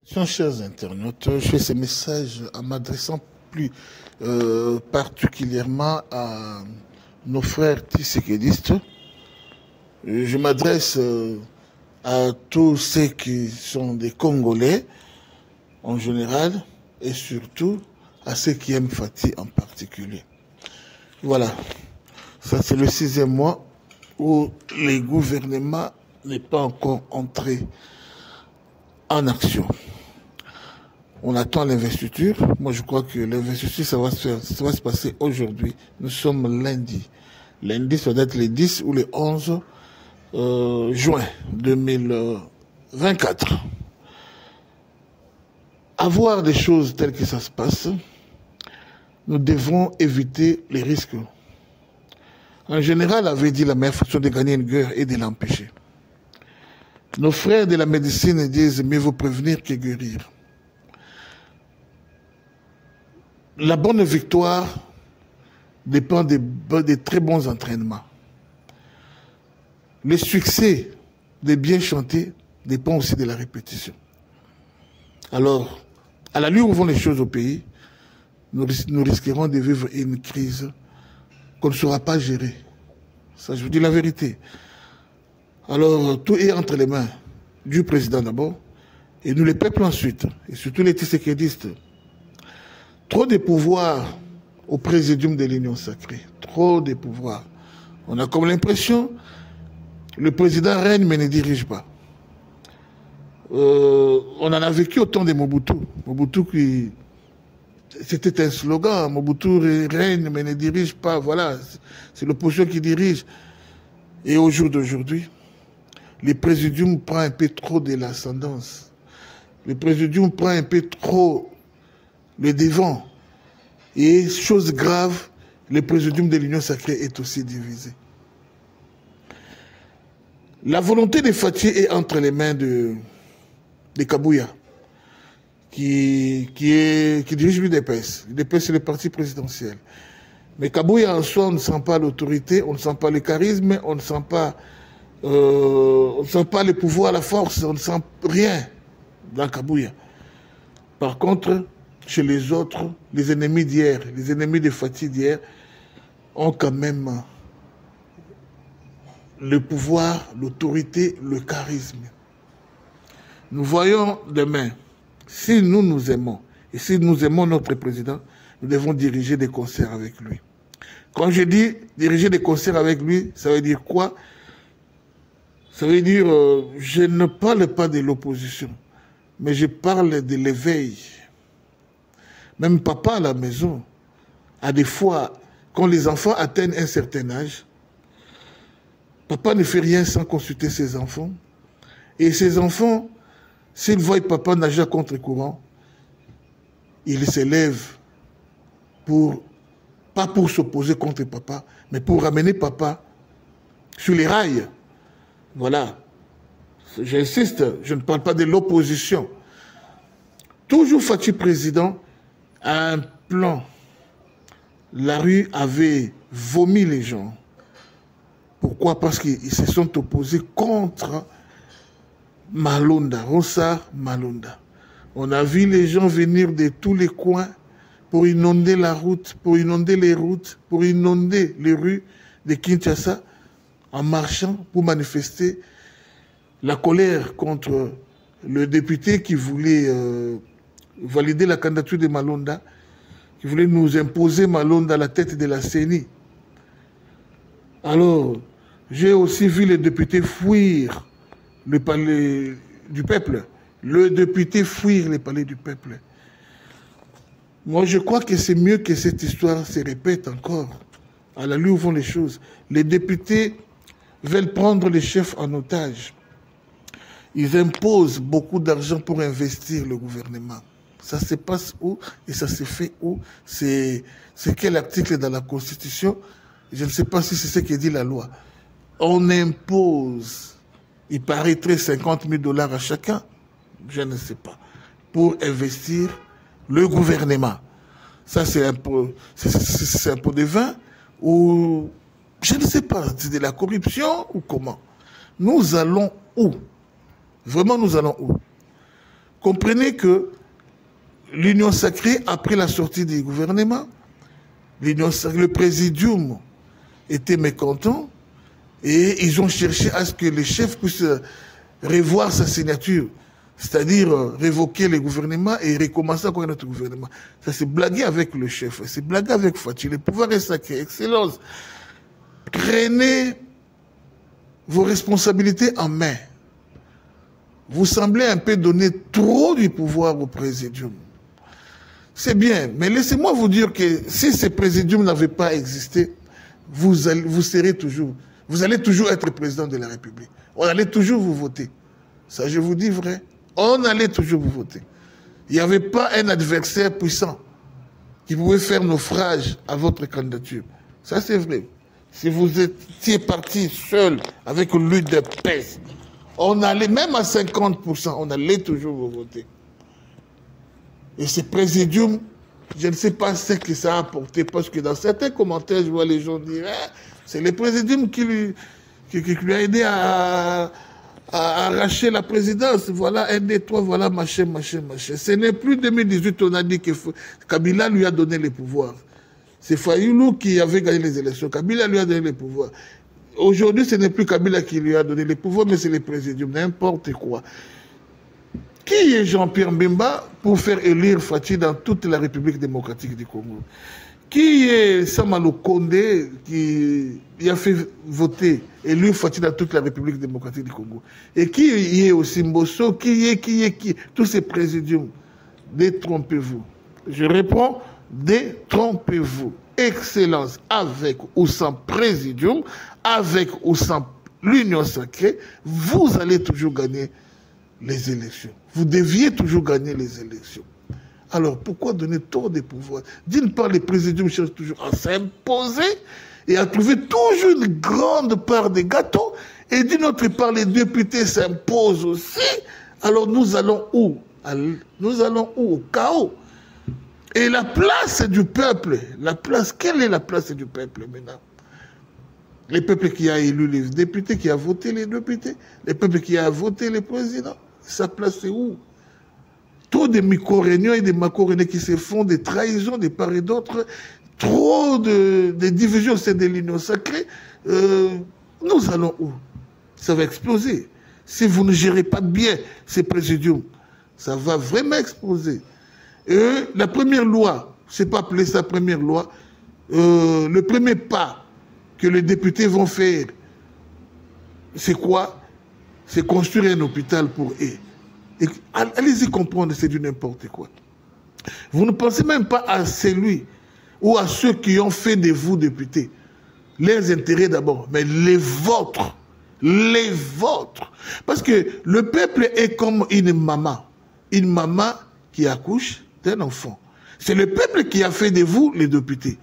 Chers internautes, je fais ce message en m'adressant plus particulièrement à nos frères tshisekedi. Je m'adresse à tous ceux qui sont des Congolais en général et surtout à ceux qui aiment Fati en particulier. Voilà, ça c'est le 6e mois où le gouvernement n'est pas encore entré en action. On attend l'investiture. Moi, je crois que l'investiture, ça va se passer aujourd'hui. Nous sommes lundi. Lundi, ça doit être le 10 ou le 11 juin 2024. Avoir des choses telles que ça se passe, nous devons éviter les risques. En général, avait dit la meilleure façon de gagner une guerre est de l'empêcher. Nos frères de la médecine disent mieux vaut prévenir que guérir. La bonne victoire dépend des très bons entraînements. Le succès de bien chanter dépend aussi de la répétition. Alors, à l'allure où vont les choses au pays, nous risquerons de vivre une crise qu'on ne saura pas gérer. Ça, je vous dis la vérité. Alors, tout est entre les mains du président d'abord, et nous les peuples ensuite, et surtout les tshisekidistes. Trop de pouvoir au présidium de l'Union sacrée. Trop de pouvoir. On a comme l'impression le président règne mais ne dirige pas. On en a vécu au temps de Mobutu. Mobutu, c'était un slogan. Mobutu règne mais ne dirige pas. Voilà, c'est l'opposition qui dirige. Et au jour d'aujourd'hui, le présidium prend un peu trop de l'ascendance. Le présidium prend un peu trop le devant. Et chose grave, le présidium de l'Union sacrée est aussi divisé. La volonté de Fati est entre les mains de Kabouya, qui dirige l'UDPS. L'UDPS, c'est le parti présidentiel. Mais Kabouya en soi, on ne sent pas l'autorité, on ne sent pas le charisme, on ne sent pas le pouvoir, la force, on ne sent rien dans Kabouya. Par contre, chez les autres, les ennemis d'hier, les ennemis de Fati d'hier, ont quand même le pouvoir, l'autorité, le charisme. Nous voyons demain, si nous nous aimons, et si nous aimons notre président, nous devons diriger des concerts avec lui. Quand je dis diriger des concerts avec lui, ça veut dire quoi? Ça veut dire, je ne parle pas de l'opposition, mais je parle de l'éveil. Même papa à la maison, a des fois, quand les enfants atteignent un certain âge, papa ne fait rien sans consulter ses enfants. Et ses enfants, s'ils voient papa nager à contre-courant, ils s'élèvent pas pour s'opposer contre papa, mais pour ramener papa sur les rails. Voilà. J'insiste, je ne parle pas de l'opposition. Toujours Fati président, un plan. La rue avait vomi les gens. Pourquoi? Parce qu'ils se sont opposés contre Malonda, Rossard Malonda. On a vu les gens venir de tous les coins pour inonder la route, pour inonder les routes, pour inonder les rues de Kinshasa en marchant pour manifester la colère contre le député qui voulait valider la candidature de Malonda, qui voulait nous imposer Malonda à la tête de la CENI. Alors, j'ai aussi vu les députés fuir le palais du peuple. Le député fuir le palais du peuple. Moi, je crois que c'est mieux que cette histoire se répète encore. À la lueur où vont les choses. Les députés veulent prendre les chefs en otage. Ils imposent beaucoup d'argent pour investir le gouvernement. Ça se passe où et ça se fait où? C'est quel article dans la Constitution? Je ne sais pas si c'est ce que dit la loi. On impose, il paraîtrait 50 000 $ à chacun, je ne sais pas, pour investir le gouvernement. Ça, c'est un pot de vin ou je ne sais pas, c'est de la corruption ou comment? Nous allons où? Vraiment, nous allons où? Comprenez que l'Union sacrée, après la sortie du gouvernement, le présidium était mécontent et ils ont cherché à ce que le chef puisse revoir sa signature, c'est-à-dire révoquer le gouvernement et recommencer encore notre gouvernement. Ça, c'est blaguer avec le chef, c'est blaguer avec Fathi. Le pouvoir est sacré. Excellence. Prenez vos responsabilités en main. Vous semblez un peu donner trop du pouvoir au présidium. C'est bien, mais laissez-moi vous dire que si ce présidium n'avait pas existé, vous allez toujours être président de la République. On allait toujours vous voter. Ça, je vous dis vrai. On allait toujours vous voter. Il n'y avait pas un adversaire puissant qui pouvait faire naufrage à votre candidature. Ça, c'est vrai. Si vous étiez parti seul avec une lutte de peste, on allait, même à 50%, on allait toujours vous voter. Et ce présidium, je ne sais pas ce que ça a apporté, parce que dans certains commentaires, je vois les gens dire c'est le présidium qui lui a aidé à arracher la présidence. Voilà, un des trois, voilà, machin. Ce n'est plus 2018, on a dit que Kabila lui a donné les pouvoirs. C'est Fayoulou qui avait gagné les élections. Kabila lui a donné les pouvoirs. Aujourd'hui, ce n'est plus Kabila qui lui a donné les pouvoirs, mais c'est le présidium, n'importe quoi. Qui est Jean-Pierre Mbemba pour faire élire Fathi dans toute la République démocratique du Congo? Qui est Samalou Kondé qui a fait voter élire Fathi dans toute la République démocratique du Congo? Et qui est aussi Mbosso? Qui est tous ces présidiums? Détrompez-vous. Je réponds, détrompez-vous. Excellence, avec ou sans présidium, avec ou sans l'Union sacrée, vous allez toujours gagner les élections. Vous deviez toujours gagner les élections. Alors, pourquoi donner trop de pouvoirs? D'une part, les présidiums cherchent toujours à s'imposer et à trouver toujours une grande part des gâteaux. Et d'une autre part, les députés s'imposent aussi. Alors, nous allons où? Nous allons où? Au chaos. Et la place du peuple, quelle est la place du peuple maintenant? Le peuple qui a élu les députés, qui a voté les députés, le peuple qui a voté les présidents, sa place c'est où? Trop de micro-réunions et de macro-réunions qui se font, des trahisons de part et d'autre, trop de divisions au sein de l'Union sacrée. Nous allons où? Ça va exploser. Si vous ne gérez pas bien ces présidiums, ça va vraiment exploser. La première loi, je ne sais pas appeler ça première loi, le premier pas que les députés vont faire, c'est quoi? C'est construire un hôpital pour eux. Allez-y comprendre, c'est du n'importe quoi. Vous ne pensez même pas à celui ou à ceux qui ont fait de vous députés. Leurs intérêts d'abord, mais les vôtres. Les vôtres. Parce que le peuple est comme une maman qui accouche d'un enfant. C'est le peuple qui a fait de vous les députés.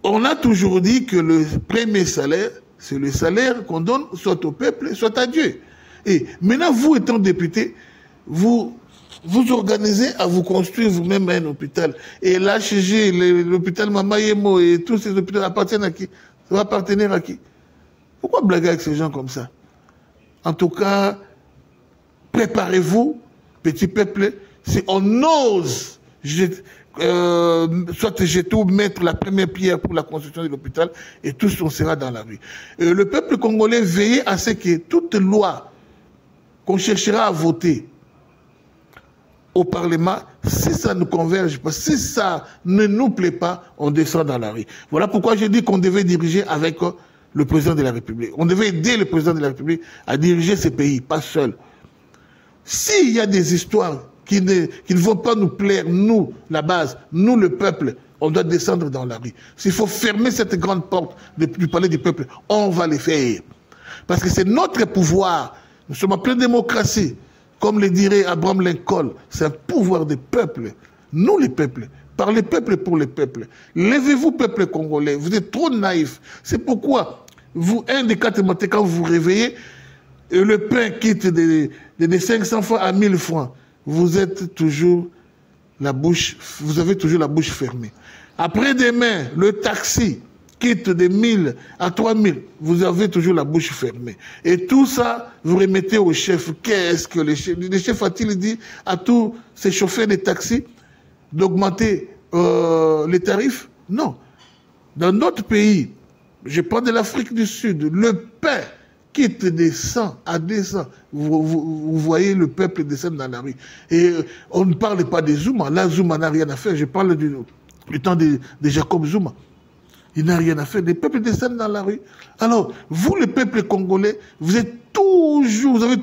On a toujours dit que le premier salaire, c'est le salaire qu'on donne soit au peuple, soit à Dieu. Et maintenant, vous étant député, vous organisez à vous construire vous-même un hôpital. Et l'HG, l'hôpital Mamayemo et tous ces hôpitaux appartiennent à qui? Ça va appartenir à qui? Pourquoi blaguer avec ces gens comme ça? En tout cas, préparez-vous, petit peuple, si on ose soit jeter ou mettre la première pierre pour la construction de l'hôpital, et tous on sera dans la rue. Le peuple congolais veillez à ce que toute loi qu'on cherchera à voter au Parlement, si ça ne converge pas, si ça ne nous plaît pas, on descend dans la rue. Voilà pourquoi j'ai dit qu'on devait diriger avec le président de la République. On devait aider le président de la République à diriger ce pays, pas seul. S'il y a des histoires qui ne vont pas nous plaire, nous, la base, nous, le peuple, on doit descendre dans la rue. S'il faut fermer cette grande porte du palais du peuple, on va le faire. Parce que c'est notre pouvoir. Nous sommes en pleine démocratie. Comme le dirait Abraham Lincoln, c'est un pouvoir des peuples. Nous, les peuples. Par les peuples pour les peuples. Levez-vous, peuple congolais. Vous êtes trop naïfs. C'est pourquoi, vous, un des 4 matins, quand vous vous réveillez, et le pain quitte de 500 francs à 1000 francs. Vous êtes toujours vous avez toujours la bouche fermée. Après-demain, le taxi quitte de 1000 à 3000, vous avez toujours la bouche fermée. Et tout ça, vous remettez au chef. Qu'est-ce que le chef a-t-il dit à tous ces chauffeurs de taxi d'augmenter les tarifs? Non. Dans notre pays, je parle de l'Afrique du Sud, le pain quitte de 100 à 200. Vous voyez le peuple descendre dans la rue. Et on ne parle pas de Zuma. Là, Zuma n'a rien à faire. Je parle du temps de Jacob Zuma. Il n'a rien à faire. Les peuples descendent dans la rue. Alors, vous, le peuple congolais, vous avez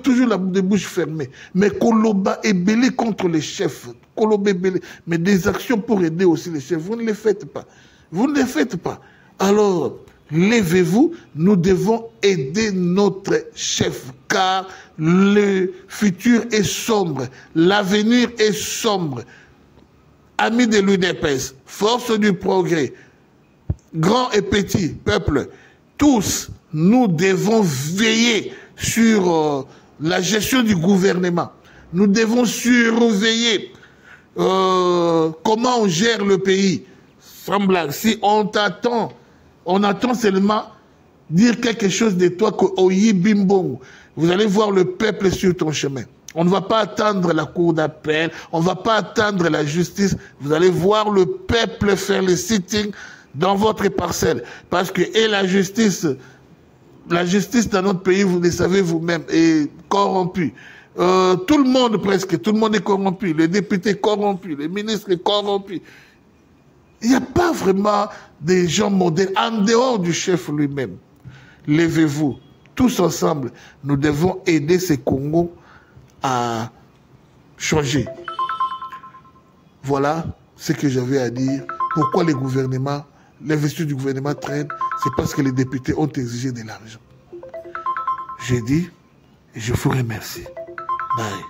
toujours la bouche fermée. Mais Koloba est belé contre les chefs. Koloba est belé. Mais des actions pour aider aussi les chefs, vous ne les faites pas. Vous ne les faites pas. Alors, levez-vous, nous devons aider notre chef, car le futur est sombre, l'avenir est sombre. Amis de l'UDPS, force du progrès, grands et petits, peuple, tous, nous devons veiller sur la gestion du gouvernement. Nous devons surveiller comment on gère le pays. Sans blague, si on t'attend, on attend seulement dire quelque chose de toi que Oyi Bimbong. Vous allez voir le peuple sur ton chemin. On ne va pas attendre la cour d'appel, on ne va pas attendre la justice. Vous allez voir le peuple faire le sitting dans votre parcelle. Parce que et la justice dans notre pays, vous le savez vous-même, est corrompue. Tout le monde presque, tout le monde est corrompu. Les députés corrompus, les ministres corrompus. Il n'y a pas vraiment des gens modèles en dehors du chef lui-même. Levez-vous, tous ensemble, nous devons aider ces Congos à changer. Voilà ce que j'avais à dire. Pourquoi les gouvernements, l'investiture du gouvernement traîne, c'est parce que les députés ont exigé de l'argent. J'ai dit, et je vous remercie. Bye.